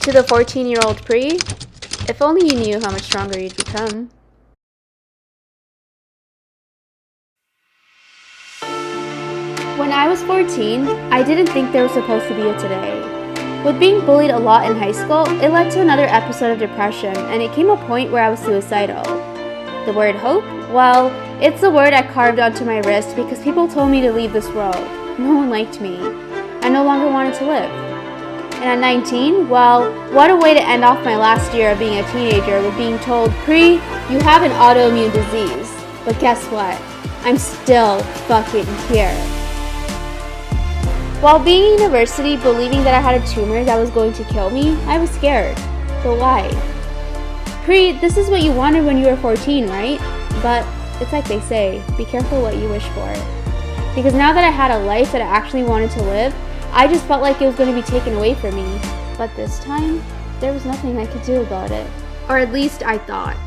To the 14-year-old Pree, if only you knew how much stronger you'd become. When I was 14, I didn't think there was supposed to be a today. With being bullied a lot in high school, it led to another episode of depression, and it came a point where I was suicidal. The word hope? Well, it's the word I carved onto my wrist because people told me to leave this world. No one liked me. I no longer wanted to live. And at 19, well, what a way to end off my last year of being a teenager with being told, Pree, you have an autoimmune disease. But guess what? I'm still fucking here. While being in university, believing that I had a tumor that was going to kill me, I was scared. But why? Pree, this is what you wanted when you were 14, right? But it's like they say, be careful what you wish for. Because now that I had a life that I actually wanted to live, I just felt like it was going to be taken away from me. But this time, there was nothing I could do about it. Or at least I thought.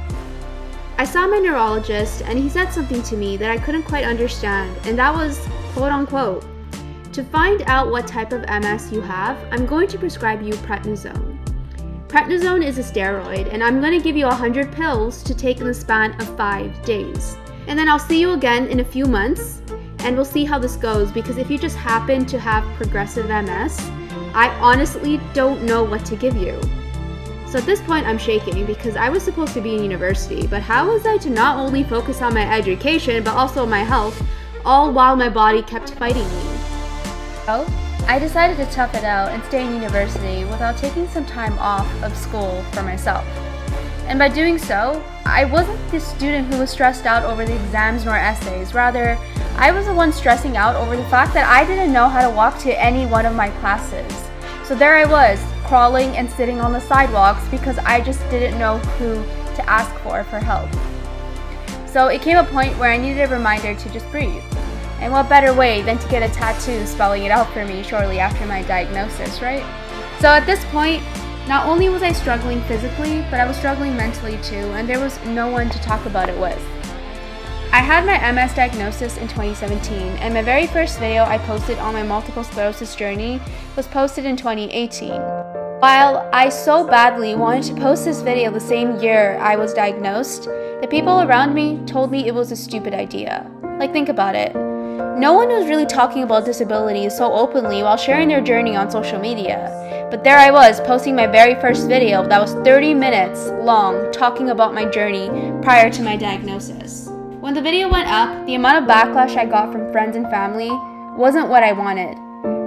I saw my neurologist and he said something to me that I couldn't quite understand, and that was, quote unquote, to find out what type of MS you have, I'm going to prescribe you prednisone. Prednisone is a steroid, and I'm going to give you 100 pills to take in the span of 5 days. And then I'll see you again in a few months, and we'll see how this goes, because if you just happen to have progressive MS, I honestly don't know what to give you. So at this point, I'm shaking because I was supposed to be in university, but how was I to not only focus on my education, but also my health, all while my body kept fighting me? So, I decided to tough it out and stay in university without taking some time off of school for myself. And by doing so, I wasn't the student who was stressed out over the exams nor essays. Rather, I was the one stressing out over the fact that I didn't know how to walk to any one of my classes. So there I was, crawling and sitting on the sidewalks because I just didn't know who to ask for help. So it came a point where I needed a reminder to just breathe. And what better way than to get a tattoo spelling it out for me shortly after my diagnosis, right? So at this point, not only was I struggling physically, but I was struggling mentally too, and there was no one to talk about it with. I had my MS diagnosis in 2017, and my very first video I posted on my multiple sclerosis journey was posted in 2018. While I so badly wanted to post this video the same year I was diagnosed, the people around me told me it was a stupid idea. Like, think about it. No one was really talking about disabilities so openly while sharing their journey on social media. But there I was, posting my very first video that was 30 minutes long, talking about my journey prior to my diagnosis. When the video went up, the amount of backlash I got from friends and family wasn't what I wanted.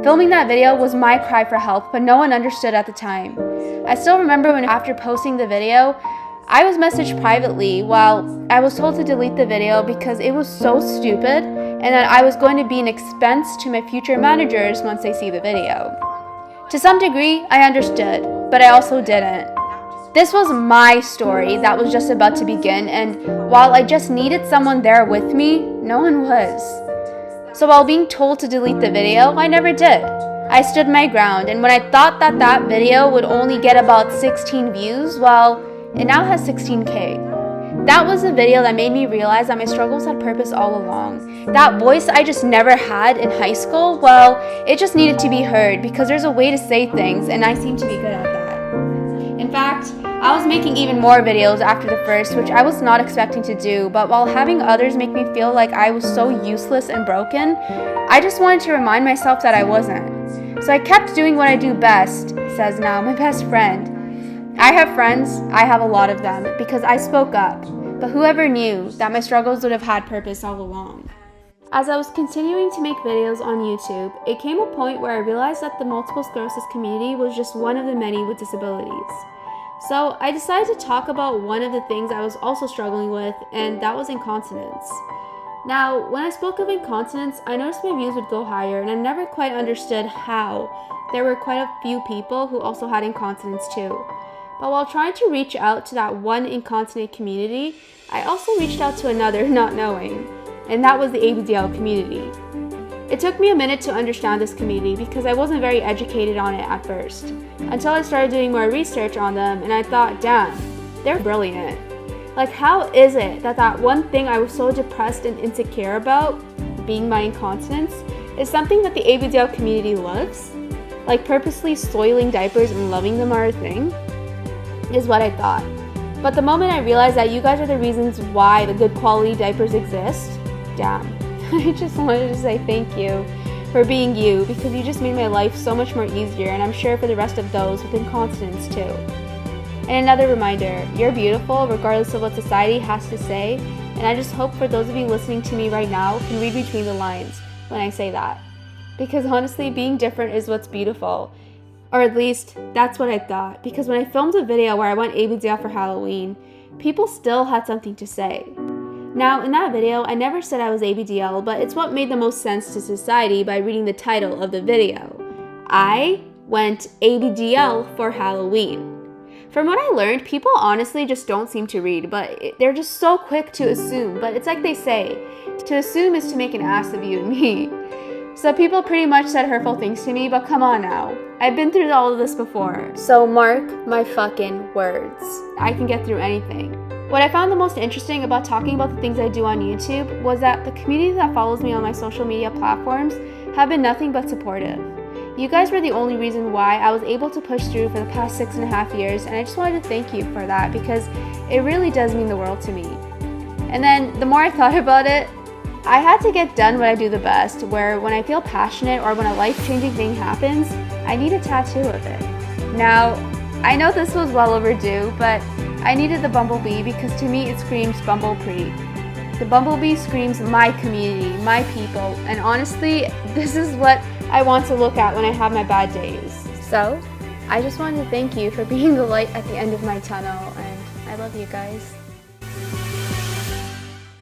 Filming that video was my cry for help, but no one understood at the time. I still remember when after posting the video, I was messaged privately while I was told to delete the video because it was so stupid and that I was going to be an expense to my future managers once they see the video. To some degree, I understood, but I also didn't. This was my story that was just about to begin, and while I just needed someone there with me, no one was. So while being told to delete the video, I never did. I stood my ground, and when I thought that that video would only get about 16 views, well, it now has 16K. That was the video that made me realize that my struggles had purpose all along. That voice I just never had in high school, well, it just needed to be heard because there's a way to say things, and I seem to be good at that. In fact, I was making even more videos after the first, which I was not expecting to do, but while having others make me feel like I was so useless and broken, I just wanted to remind myself that I wasn't. So I kept doing what I do best, says now my best friend. I have friends, I have a lot of them, because I spoke up, but whoever knew that my struggles would have had purpose all along. As I was continuing to make videos on YouTube, it came a point where I realized that the multiple sclerosis community was just one of the many with disabilities. So I decided to talk about one of the things I was also struggling with, and that was incontinence. Now, when I spoke of incontinence, I noticed my views would go higher, and I never quite understood how there were quite a few people who also had incontinence too. But while trying to reach out to that one incontinent community, I also reached out to another not knowing, and that was the ABDL community. It took me a minute to understand this community because I wasn't very educated on it at first, until I started doing more research on them and I thought, damn, they're brilliant. Like, how is it that that one thing I was so depressed and insecure about, being my incontinence, is something that the ABDL community loves? like purposely soiling diapers and loving them are a thing, is what I thought. But the moment I realized that you guys are the reasons why the good quality diapers exist, damn. I just wanted to say thank you for being you, because you just made my life so much more easier, and I'm sure for the rest of those with incontinence too. And another reminder, you're beautiful regardless of what society has to say, and I just hope for those of you listening to me right now can read between the lines when I say that. Because honestly, being different is what's beautiful. Or at least, that's what I thought, because when I filmed a video where I went ABDL for Halloween, people still had something to say. Now, in that video, I never said I was ABDL, but it's what made the most sense to society by reading the title of the video. I went ABDL for Halloween. From what I learned, people honestly just don't seem to read, but they're just so quick to assume. But it's like they say, to assume is to make an ass of you and me. So people pretty much said hurtful things to me, but come on now. I've been through all of this before. So mark my fucking words. I can get through anything. What I found the most interesting about talking about the things I do on YouTube was that the community that follows me on my social media platforms have been nothing but supportive. You guys were the only reason why I was able to push through for the past 6.5 years, and I just wanted to thank you for that, because it really does mean the world to me. And then the more I thought about it, I had to get done what I do the best, where when I feel passionate or when a life-changing thing happens, I need a tattoo of it. Now, I know this was well overdue, but I needed the bumblebee because to me it screams Bumble Pree. The bumblebee screams my community, my people, and honestly, this is what I want to look at when I have my bad days. So, I just wanted to thank you for being the light at the end of my tunnel, and I love you guys.